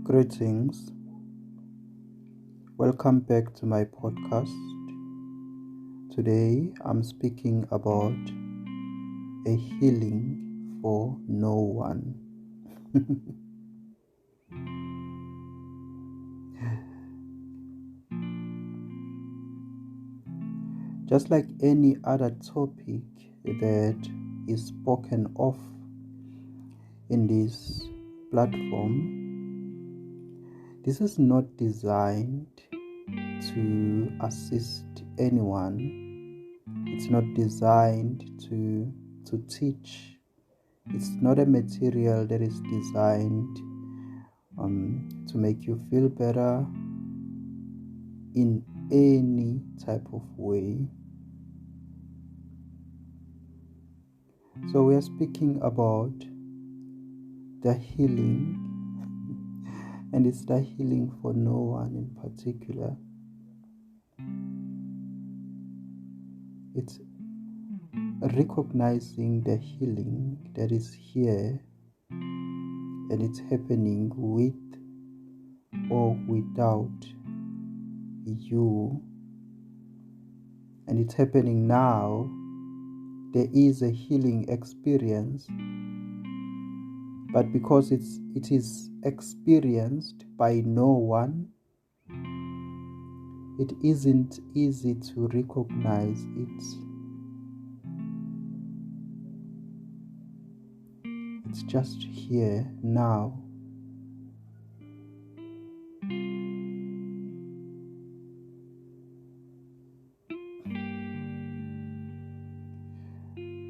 Greetings. Welcome back to my podcast. Today I'm speaking about a healing for no one. Just like any other topic that is spoken of in this platform, this is not designed to assist anyone. It's not designed to teach. It's not a material that is designed to make you feel better in any type of way. So we are speaking about the healing, and it's the healing for no one in particular. It's recognizing the healing that is here, and it's happening with or without you, and it's happening now. There is a healing experience, but because it is experienced by no one, it isn't easy to recognize it. It's just here now.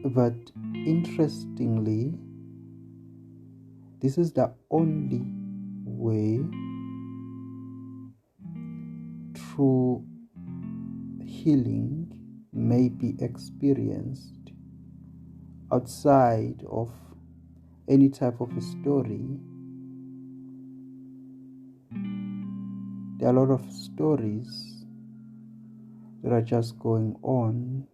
But interestingly, this is the only way true healing may be experienced outside of any type of a story. There are a lot of stories that are just going on,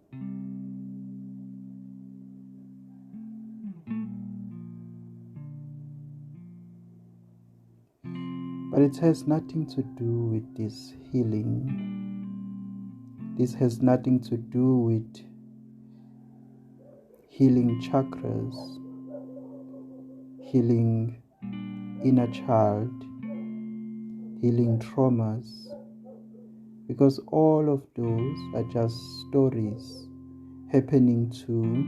but it has nothing to do with this healing. This has nothing to do with healing chakras, healing inner child, healing traumas, because all of those are just stories happening to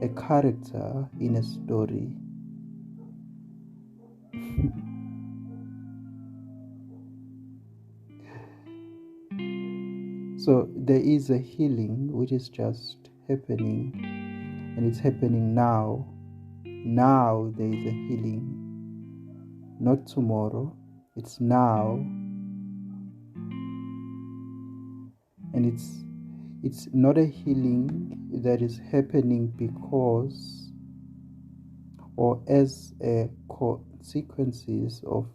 a character in a story. So there is a healing which is just happening, and it's happening now. Now there is a healing, not tomorrow. It's now, and it's not a healing that is happening because or as a consequence of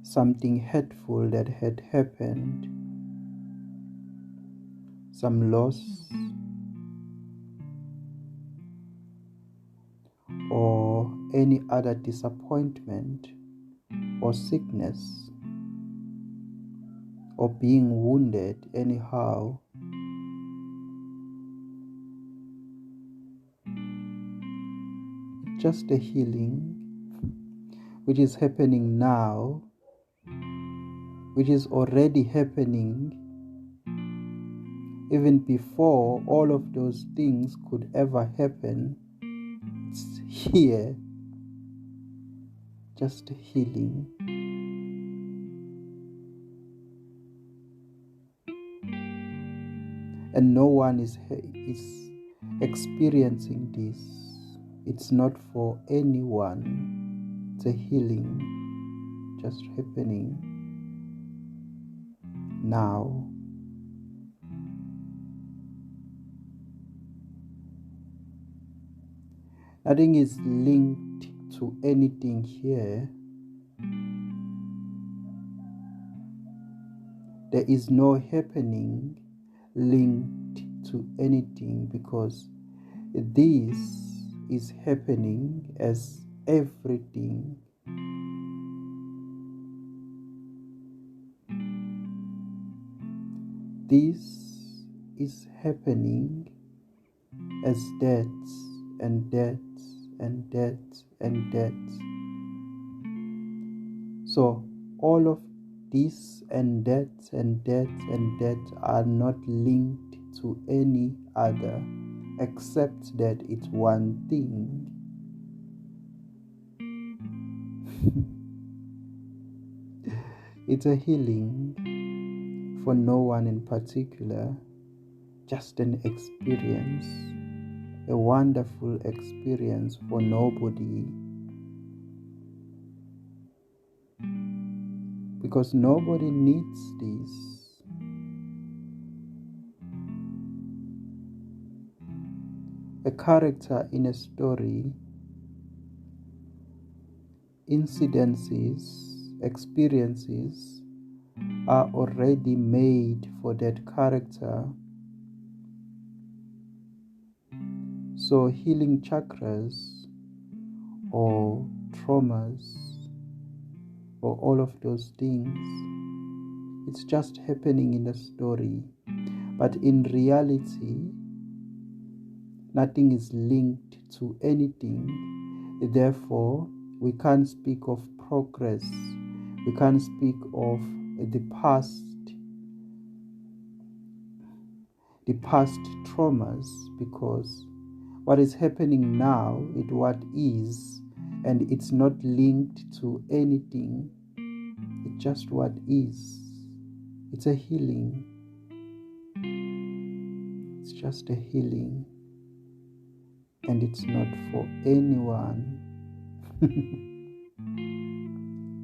something hurtful that had happened, some loss or any other disappointment or sickness or being wounded anyhow. Just a healing which is happening now, which is already happening even before all of those things could ever happen. It's here, just healing. And no one is experiencing this. It's not for anyone. It's a healing just happening now. Nothing is linked to anything here. There is no happening linked to anything because This is happening as everything. This is happening as deaths and deaths and deaths and deaths. So all of this and deaths and deaths and deaths are not linked to any other except that it's one thing. It's a healing for no one in particular, just an experience, a wonderful experience for nobody. Because nobody needs this. A character in a story, incidences, experiences are already made for that character. So healing chakras or traumas or all of those things, it's just happening in the story. But in reality, nothing is linked to anything. Therefore, we can't speak of progress. We can't speak of the past traumas, because what is happening now is what is, and it's not linked to anything. It's just what is. It's a healing. It's just a healing, and it's not for anyone.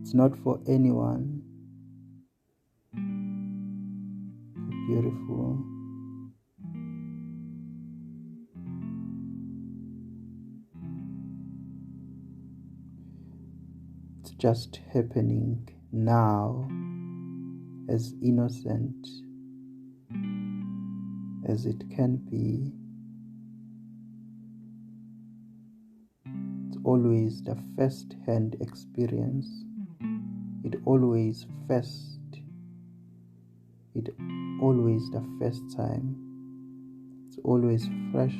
It's not for anyone. Beautiful. It's just happening now, as innocent as it can be. It's always the first-hand experience. It always the first time. It's always fresh.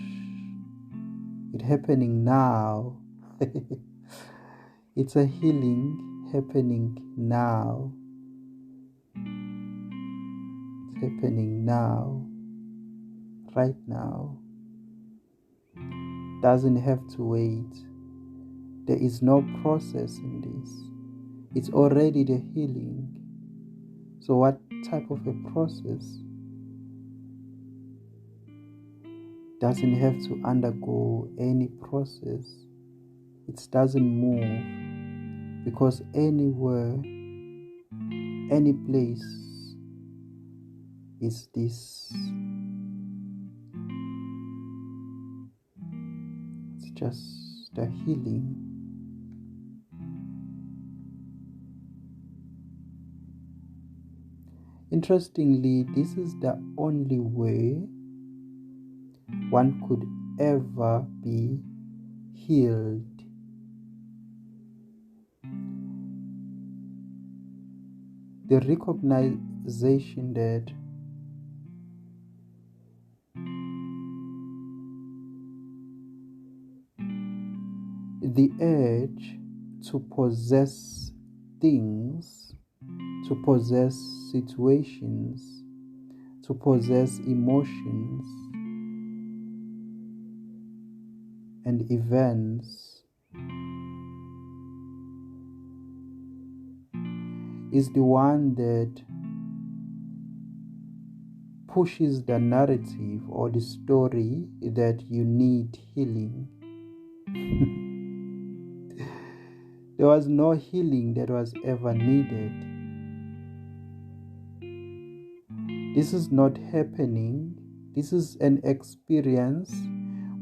It's happening now. It's a healing happening now. It's happening now, right now. Doesn't have to wait. There is no process in this. It's already the healing. So what type of a process? Doesn't have to undergo any process. It doesn't move, because anywhere, any place is this. It's just the healing. Interestingly, this is the only way one could ever be healed. The recognition that the urge to possess things, to possess situations, to possess emotions and events is the one that pushes the narrative or the story that you need healing. There was no healing that was ever needed. This is not happening. This is an experience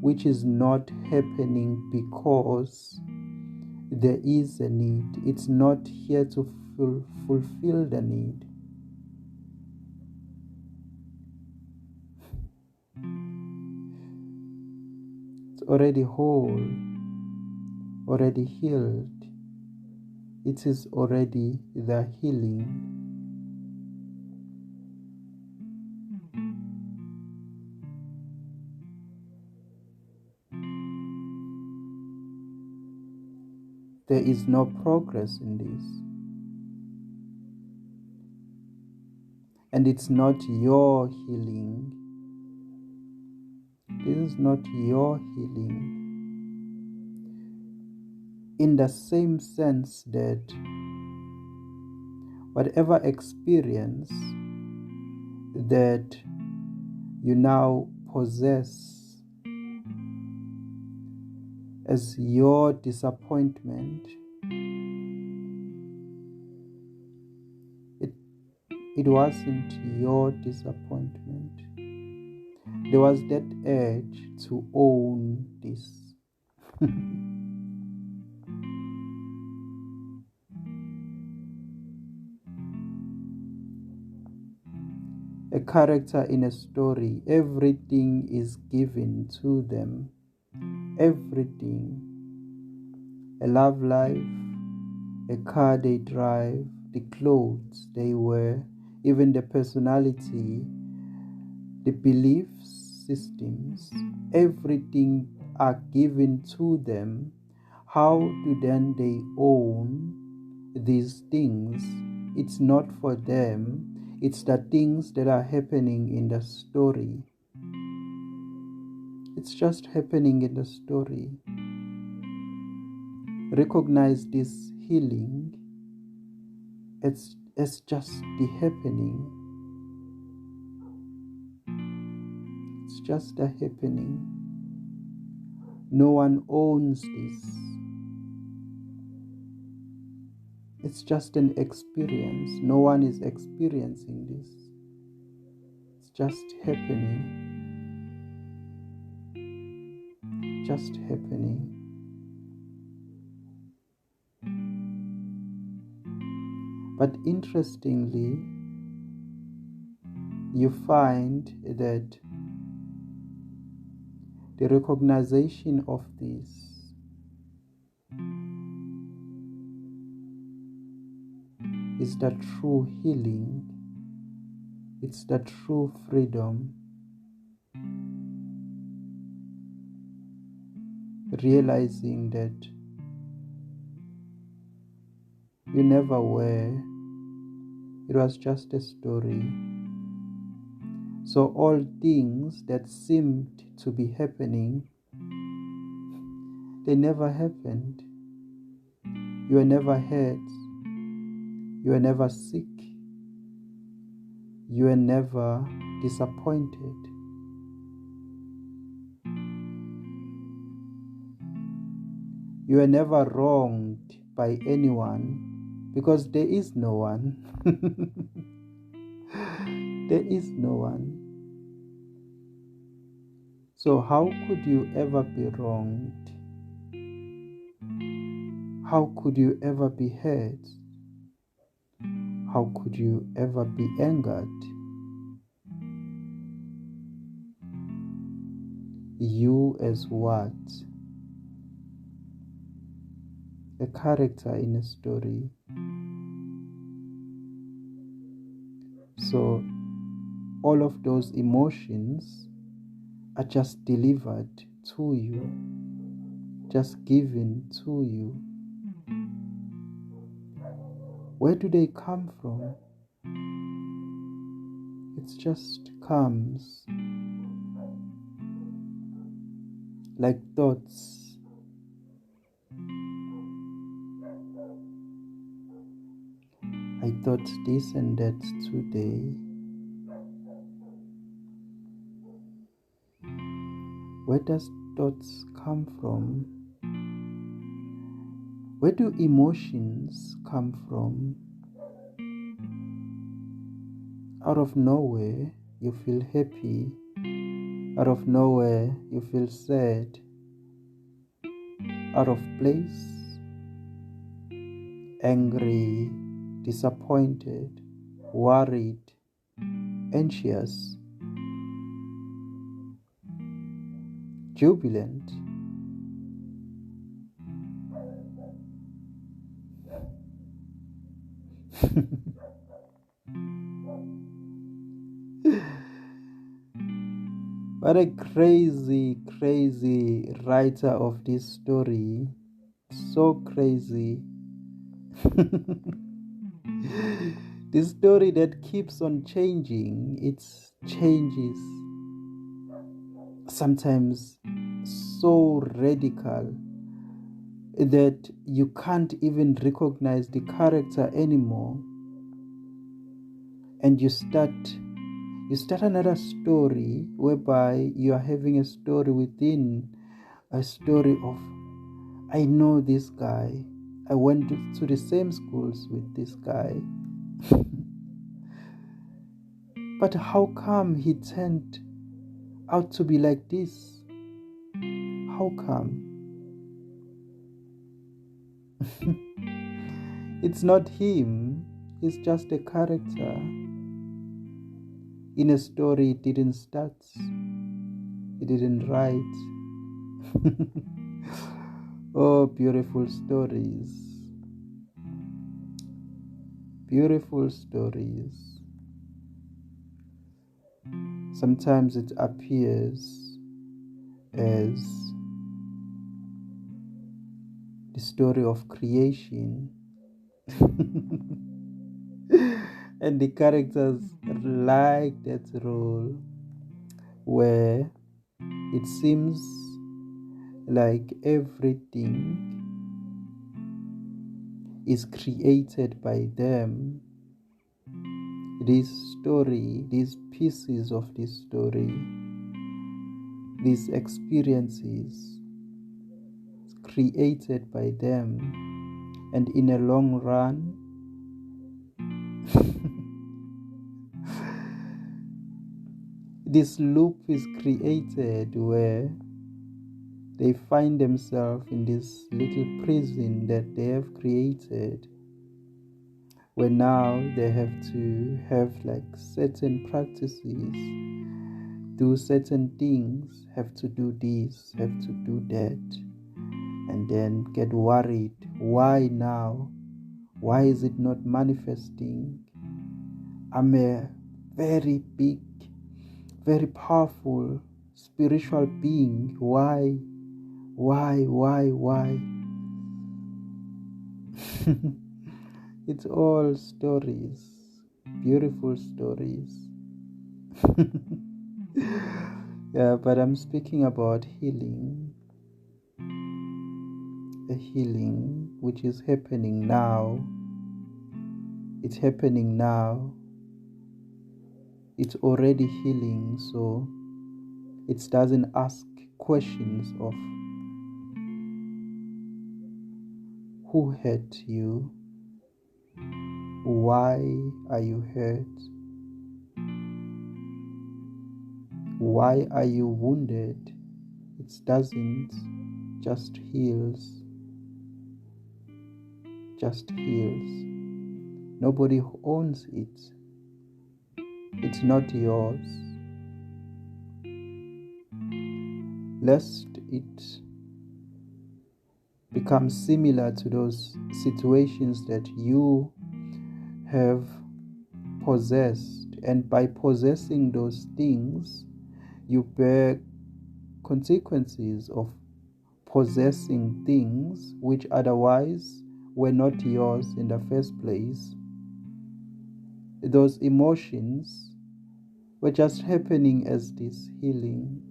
which is not happening because there is a need. It's not here to fulfill the need. already whole, already healed. It is already the healing. There is no progress in this. And it's not your healing. This is not your healing. In the same sense that whatever experience that you now possess as your disappointment, it wasn't your disappointment. There was that urge to own this. A character in a story, everything is given to them. Everything. A love life, a car they drive, the clothes they wear, even the personality, the belief systems, everything are given to them. How do then they own these things? It's not for them. It's the things that are happening in the story. It's just happening in the story. Recognize this healing as just the happening. It's just a happening. No one owns this. It's just an experience. No one is experiencing this. It's just happening. Just happening. But interestingly, you find that the recognition of this is the true healing. It's the true freedom. Realizing that you never were. It was just a story. So all things that seemed to be happening, they never happened. You were never hurt. You were never sick. You were never disappointed. You were never wronged by anyone, because there is no one. There is no one. So how could you ever be wronged? How could you ever be hurt? How could you ever be angered? You as what? A character in a story. So all of those emotions are just delivered to you, just given to you. Where do they come from? It just comes like thoughts. I thought this and that today. Where does thoughts come from? Where do emotions come from? Out of nowhere, you feel happy. Out of nowhere, you feel sad. Out of place, angry, disappointed, worried, anxious, jubilant, What a crazy, crazy writer of this story. So crazy. This story that keeps on changing, it changes. Sometimes so radical that you can't even recognize the character anymore. And you start another story whereby you are having a story within a story of, I know this guy. I went to the same schools with this guy. But how come he turned out to be like this? How come? It's not him. He's just a character in a story it didn't start. It didn't write. Oh, beautiful stories. Beautiful stories. Sometimes it appears as the story of creation. And the characters like that role where it seems like everything is created by them. This story, these pieces of this story, these experiences created by them, and in a long run this loop is created where they find themselves in this little prison that they have created, where now they have to have like certain practices, do certain things, have to do this, have to do that, and then get worried. Why now? Why is it not manifesting? I'm a very big, very powerful spiritual being. Why? It's all stories, beautiful stories. Yeah, but I'm speaking about healing. A healing which is happening now. It's happening now. It's already healing, so it doesn't ask questions of who hurt you, why are you hurt, why are you wounded. It doesn't, just heals. Just heals. Nobody owns it. It's not yours. Lest it becomes similar to those situations that you have possessed, and by possessing those things you bear consequences of possessing things which otherwise were not yours in the first place. Those emotions were just happening as this healing.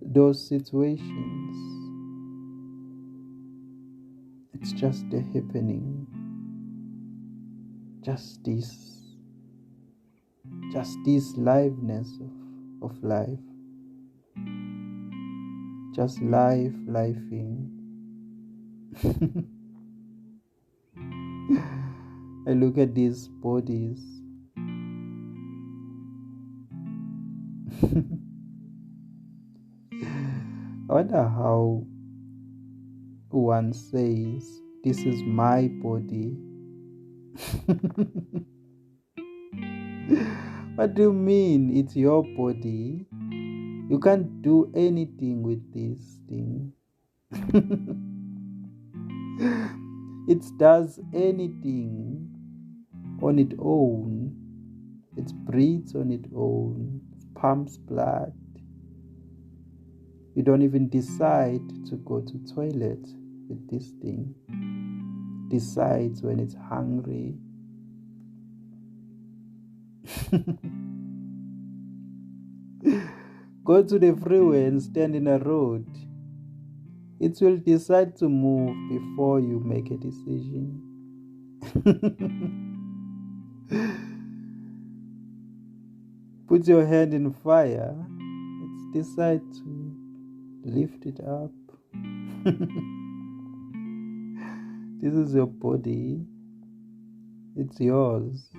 Those situations, it's just a happening. Just this liveness of life. Just lifing. I look at these bodies. I wonder how one says, this is my body. What do you mean it's your body? You can't do anything with this thing. It does anything on its own. It breathes on its own. It pumps blood. You don't even decide to go to toilet with this thing. It decides when it's hungry. Go to the freeway and stand in a road. It will decide to move before you make a decision. Put your hand in fire. It decides to lift it up. This is your body. It's yours.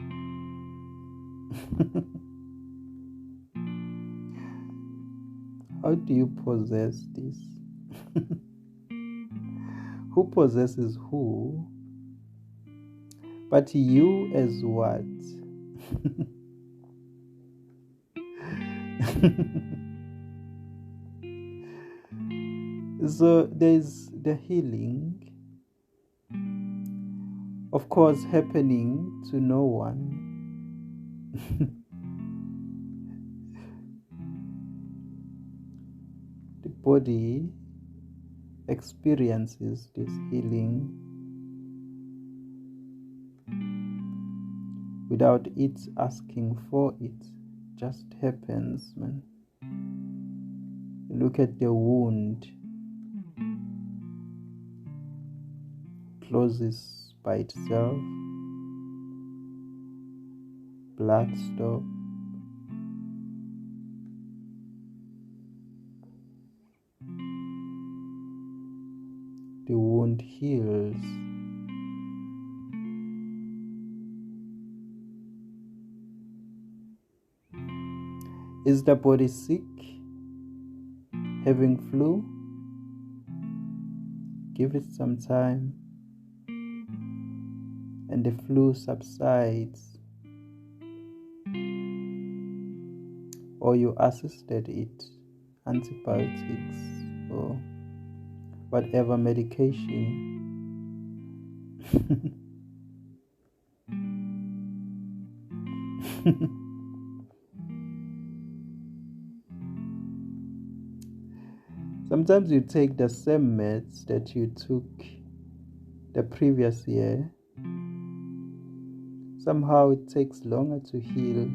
How do you possess this? Who possesses who? But you as what? So there's the healing, of course, happening to no one. The body experiences this healing without it asking for it. Just happens, man. Look at the wound. Closes by itself. Blood stop. The wound heals. Is the body sick? Having flu? Give it some time and the flu subsides, or you assisted it, antibiotics or whatever medication. Sometimes you take the same meds that you took the previous year. Somehow it takes longer to heal.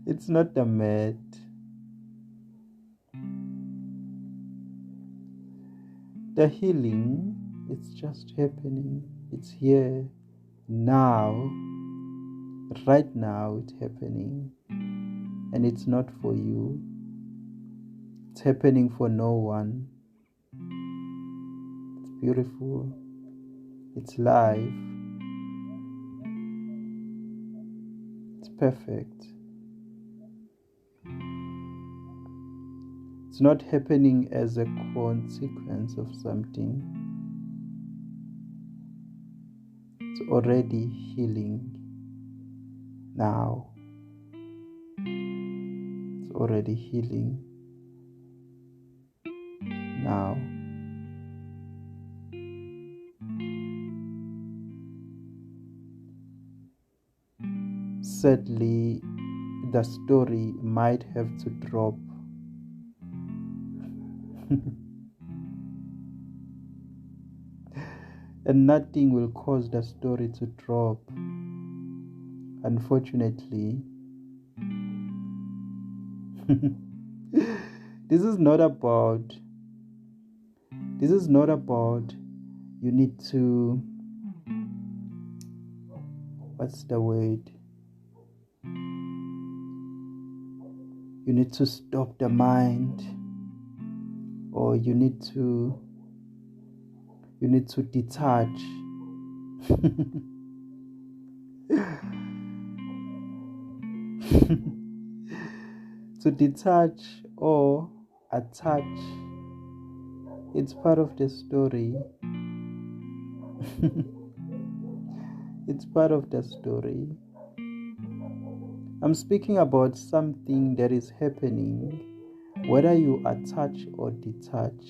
It's not the med. The healing, it's just happening. It's here, now, right now it's happening. And it's not for you. It's happening for no one. It's beautiful. It's life. It's perfect. It's not happening as a consequence of something. It's already healing now. It's already healing now. Sadly, the story might have to drop. And nothing will cause the story to drop. Unfortunately, this is not about you need to, what's the word? You need to stop the mind, or you need to detach. To detach or attach, it's part of the story. It's part of the story. I'm speaking about something that is happening, whether you attach or detach.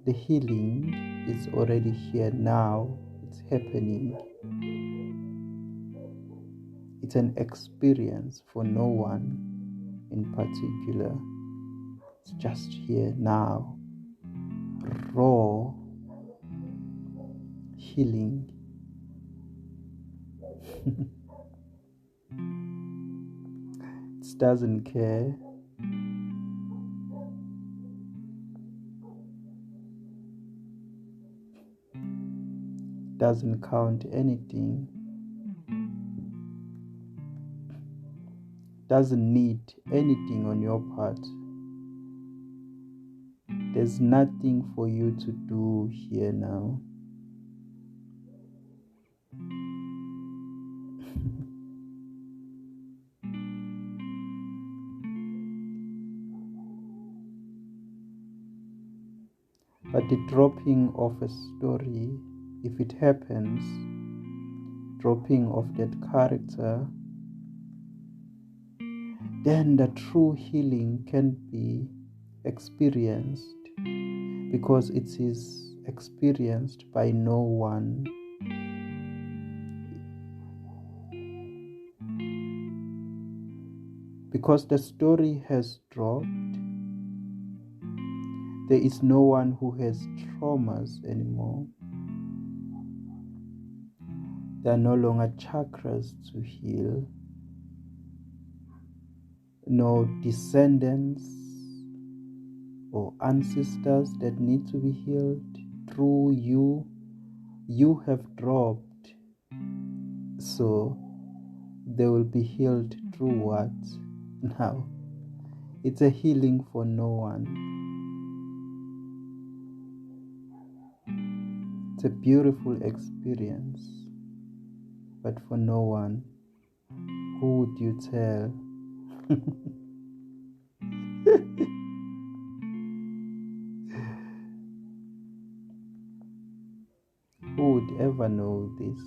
The healing is already here now. It's happening. It's an experience for no one in particular. It's just here now. Raw healing. It doesn't care. Doesn't count anything. Doesn't need anything on your part. There's nothing for you to do here now. But the dropping of a story, if it happens, dropping of that character, then the true healing can be experienced, because it is experienced by no one. Because the story has dropped, there is no one who has traumas anymore. There are no longer chakras to heal, no descendants or ancestors that need to be healed through you. You have dropped, so they will be healed through what? Now, it's a healing for no one. It's a beautiful experience, but for no one. Who would you tell? Who would ever know this?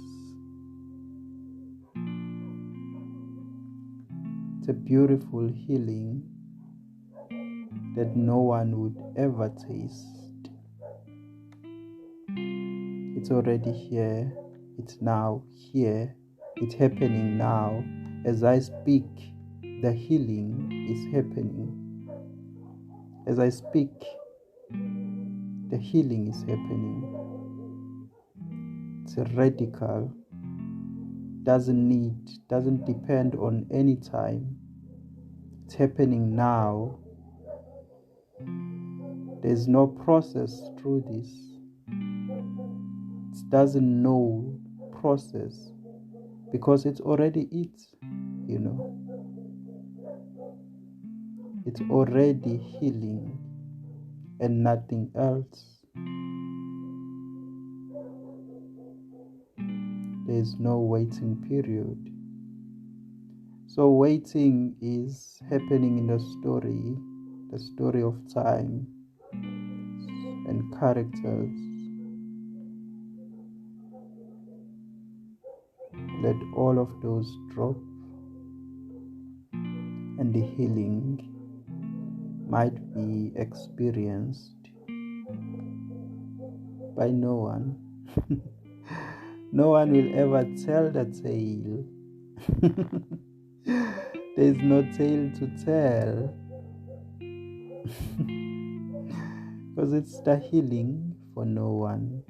It's a beautiful healing that no one would ever taste. It's already here. It's now here. It's happening now. As I speak, the healing is happening. As I speak, the healing is happening. It's radical. Doesn't depend on any time. It's happening now. There's no process through this. It doesn't know process, because it's already it, It's already healing and nothing else. There's no waiting period. So waiting is happening in the story of time and characters. Let all of those drop, and the healing might be experienced by no one. No one will ever tell the tale. There is no tale to tell. Because it's the healing for no one.